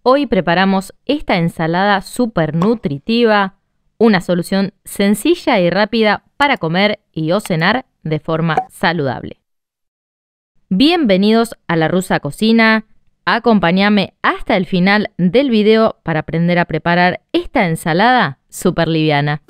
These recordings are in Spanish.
Hoy preparamos esta ensalada súper nutritiva, una solución sencilla y rápida para comer y o cenar de forma saludable. Bienvenidos a La Rusa Cocina. Acompáñame hasta el final del video para aprender a preparar esta ensalada súper liviana.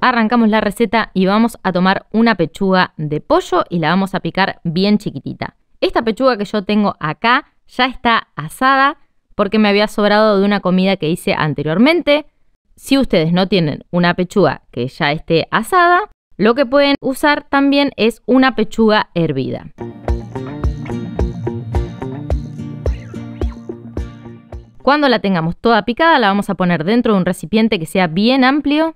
Arrancamos la receta y vamos a tomar una pechuga de pollo y la vamos a picar bien chiquitita. Esta pechuga que yo tengo acá ya está asada porque me había sobrado de una comida que hice anteriormente. Si ustedes no tienen una pechuga que ya esté asada, lo que pueden usar también es una pechuga hervida. Cuando la tengamos toda picada, la vamos a poner dentro de un recipiente que sea bien amplio.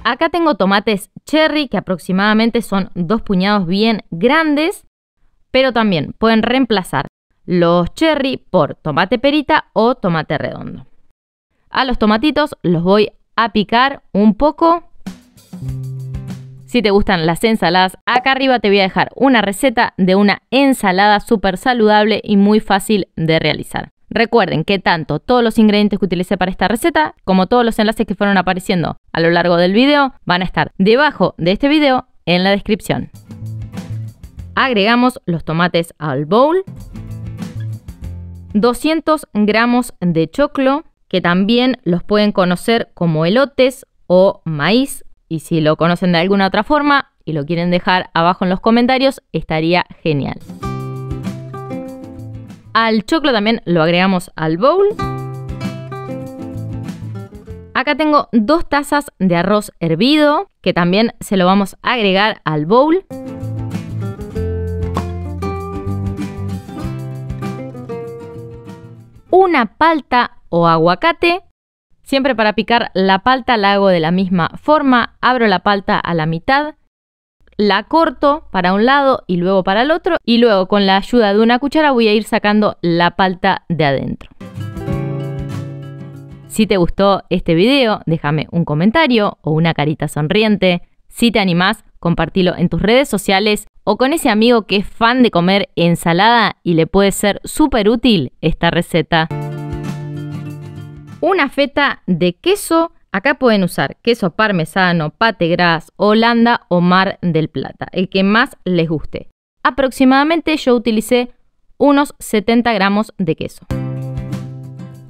Acá tengo tomates cherry que aproximadamente son 2 puñados bien grandes, pero también pueden reemplazar los cherry por tomate perita o tomate redondo. A los tomatitos los voy a picar un poco. Si te gustan las ensaladas, acá arriba te voy a dejar una receta de una ensalada súper saludable y muy fácil de realizar. Recuerden que tanto todos los ingredientes que utilicé para esta receta como todos los enlaces que fueron apareciendo a lo largo del video van a estar debajo de este video en la descripción. Agregamos los tomates al bowl, 200 gramos de choclo, que también los pueden conocer como elotes o maíz, y si lo conocen de alguna otra forma y lo quieren dejar abajo en los comentarios, estaría genial. Al choclo también lo agregamos al bowl. Acá tengo 2 tazas de arroz hervido, que también se lo vamos a agregar al bowl. Una palta o aguacate. Siempre para picar la palta la hago de la misma forma. Abro la palta a la mitad, la corto para un lado y luego para el otro, y luego con la ayuda de una cuchara voy a ir sacando la palta de adentro. Si te gustó este video, déjame un comentario o una carita sonriente. Si te animás, compartilo en tus redes sociales o con ese amigo que es fan de comer ensalada y le puede ser súper útil esta receta. Una feta de queso. Acá pueden usar queso parmesano, pate gras, Holanda o Mar del Plata, el que más les guste. Aproximadamente yo utilicé unos 70 gramos de queso.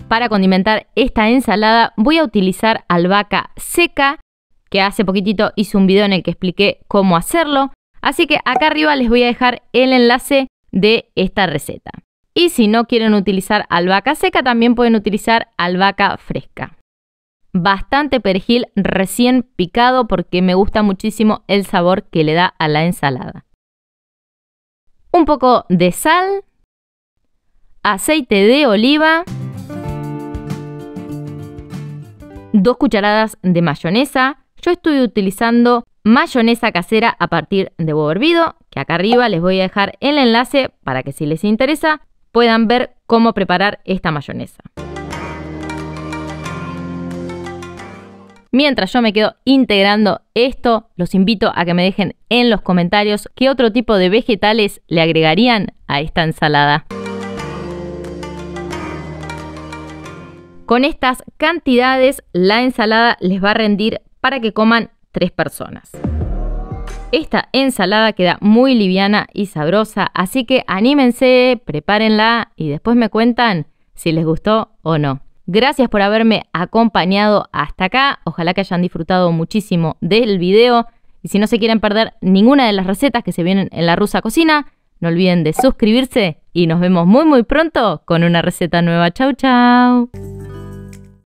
Para condimentar esta ensalada voy a utilizar albahaca seca, que hace poquitito hice un video en el que expliqué cómo hacerlo. Así que acá arriba les voy a dejar el enlace de esta receta. Y si no quieren utilizar albahaca seca, también pueden utilizar albahaca fresca. Bastante perejil recién picado porque me gusta muchísimo el sabor que le da a la ensalada. Un poco de sal, aceite de oliva, 2 cucharadas de mayonesa. Yo estoy utilizando mayonesa casera a partir de huevo hervido, que acá arriba les voy a dejar el enlace para que si les interesa puedan ver cómo preparar esta mayonesa. Mientras yo me quedo integrando esto, los invito a que me dejen en los comentarios qué otro tipo de vegetales le agregarían a esta ensalada. Con estas cantidades, la ensalada les va a rendir para que coman 3 personas. Esta ensalada queda muy liviana y sabrosa, así que anímense, prepárenla y después me cuentan si les gustó o no. Gracias por haberme acompañado hasta acá. Ojalá que hayan disfrutado muchísimo del video. Y si no se quieren perder ninguna de las recetas que se vienen en La Rusa Cocina, no olviden de suscribirse y nos vemos muy pronto con una receta nueva. Chau, chau.